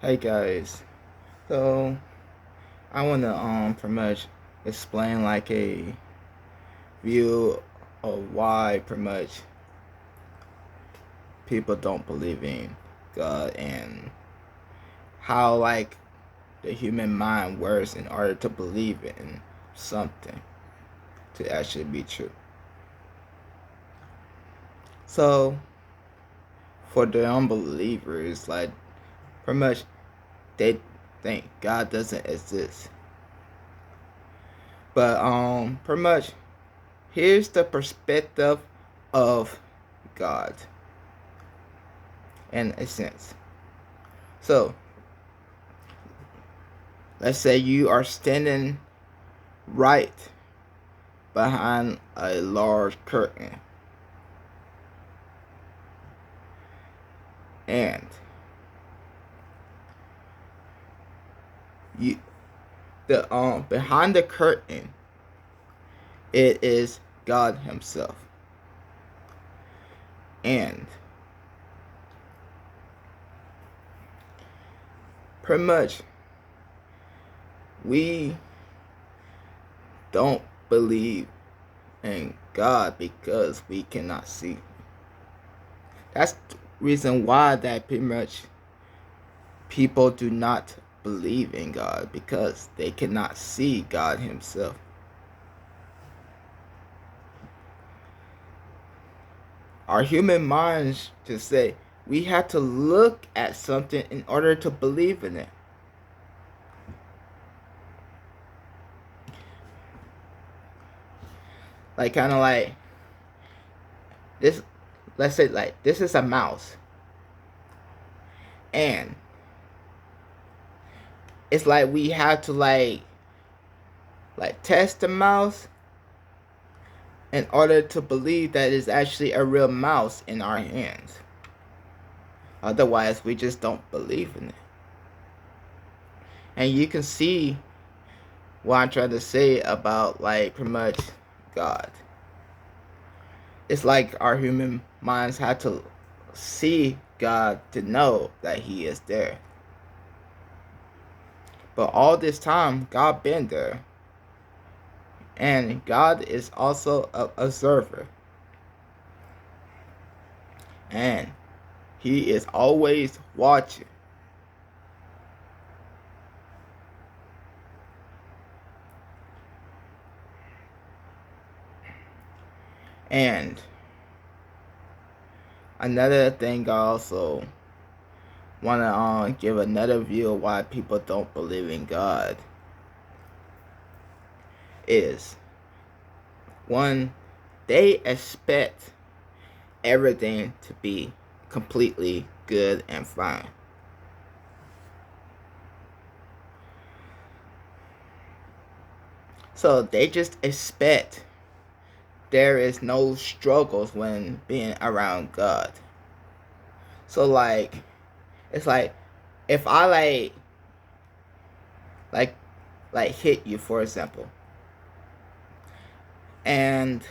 Hey guys, so I wanna pretty much explain like a view of why pretty much people don't believe in God and how like the human mind works in order to believe in something to actually be true. So for the unbelievers, like pretty much they think God doesn't exist. But pretty much here's the perspective of God in a sense. So, let's say you are standing right behind a large curtain, and you the behind the curtain it is God Himself, and pretty much we don't believe in God because we cannot see. That's the reason why that pretty much people do not believe in God, because they cannot see God Himself. Our human minds just say we have to look at something in order to believe in it. Like kind of like this, let's say like this is a mouse, and it's like we have to like test the mouse in order to believe that it's actually a real mouse in our hands. Otherwise we just don't believe in it. And you can see what I'm trying to say about like pretty much God. It's like our human minds had to see God to know that He is there. But all this time, God been there. And God is also an observer. And He is always watching. And another thing I also want to give another view of why people don't believe in God is, one, they expect everything to be completely good and fine. So they just expect there is no struggles when being around God. So like it's like if I like like hit you, for example, and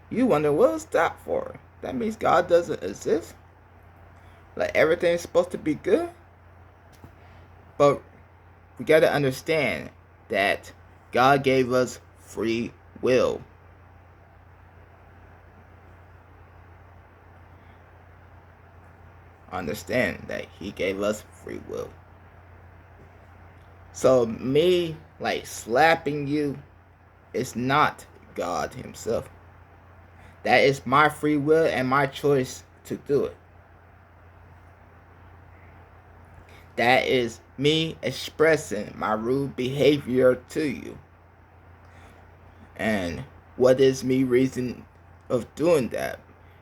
you wonder what's that for? That means God doesn't exist? Like everything's supposed to be good? But we gotta understand that God gave us free will. Understand that He gave us free will. So me like slapping you is not God Himself. That is my free will and my choice to do it. That is me expressing my rude behavior to you. And what is me reason of doing that?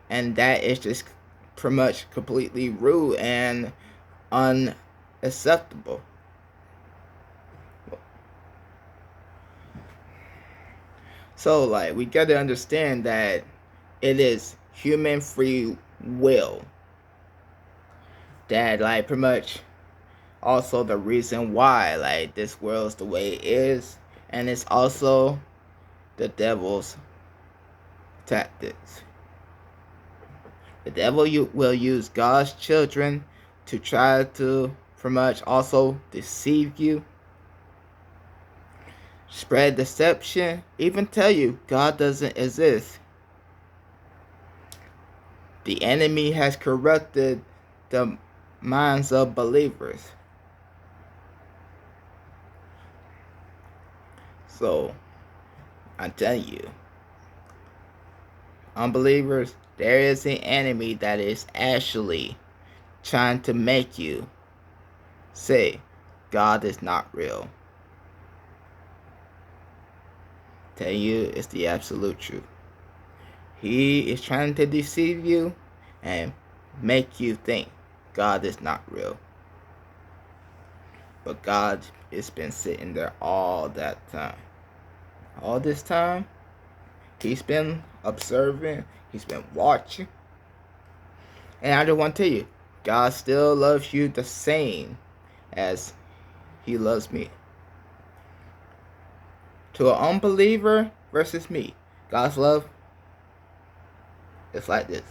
And that is just pretty much completely rude and unacceptable. So like we gotta understand that it is human free will that like pretty much also the reason why like this world is the way it is, and it's also the devil's tactics. The devil will use God's children to try to pretty much also deceive you, spread deception, even tell you God doesn't exist. The enemy has corrupted the minds of believers. So, I'm telling you, unbelievers, there is an enemy that is actually trying to make you say God is not real. Tell you it's the absolute truth. He is trying to deceive you and make you think God is not real. But God has been sitting there all that time. All this time, He's been observing, He's been watching. And I just want to tell you, God still loves you the same as He loves me. To an unbeliever versus me, God's love is like this.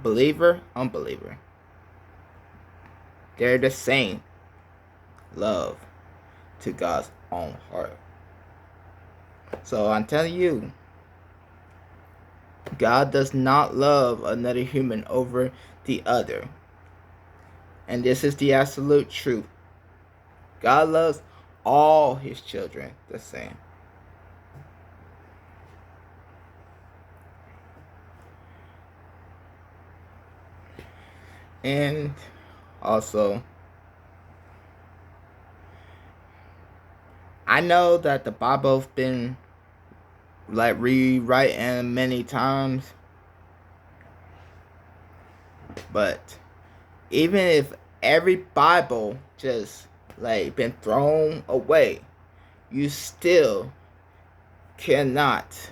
Believer, unbeliever, they're the same love to God's own heart. So I'm telling you, God does not love another human over the other. And this is the absolute truth. God loves all His children the same. And also, I know that the Bible's been like rewritten many times, but even if every Bible just like been thrown away, you still cannot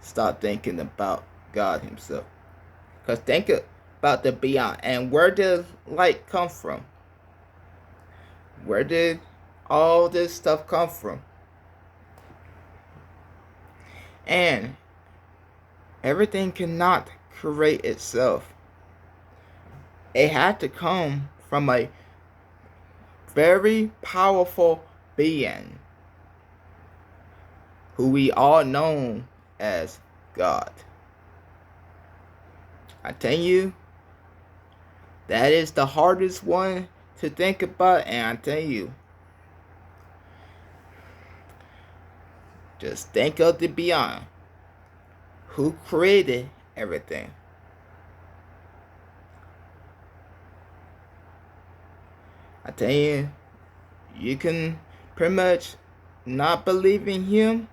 stop thinking about God Himself. Because think about the beyond. And where did light come from? Where did all this stuff come from? And everything cannot create itself. It had to come from a very powerful being who we all know as God. I tell you, that is the hardest one to think about, and I tell you, just think of the beyond. Who created everything? I tell you, you can pretty much not believe in Him,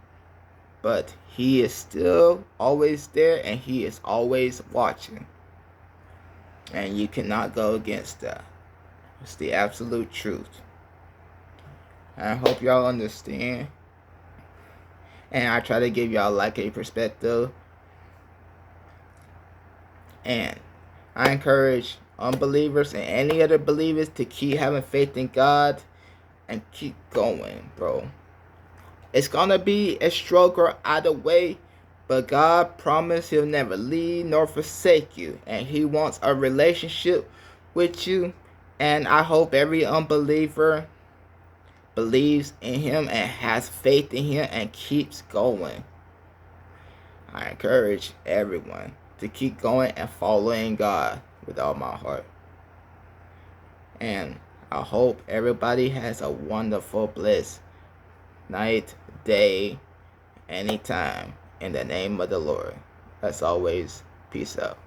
but He is still always there and He is always watching. And you cannot go against that. It's the absolute truth. I hope y'all understand. And I try to give y'all like a perspective. And I encourage unbelievers and any other believers to keep having faith in God and keep going, bro. It's gonna be a struggle either way, but God promised He'll never leave nor forsake you, and He wants a relationship with you. And I hope every unbeliever believes in Him and has faith in Him and keeps going. I encourage everyone to keep going and following God with all my heart. And I hope everybody has a wonderful, blessed night, day, anytime. In the name of the Lord. As always, peace out.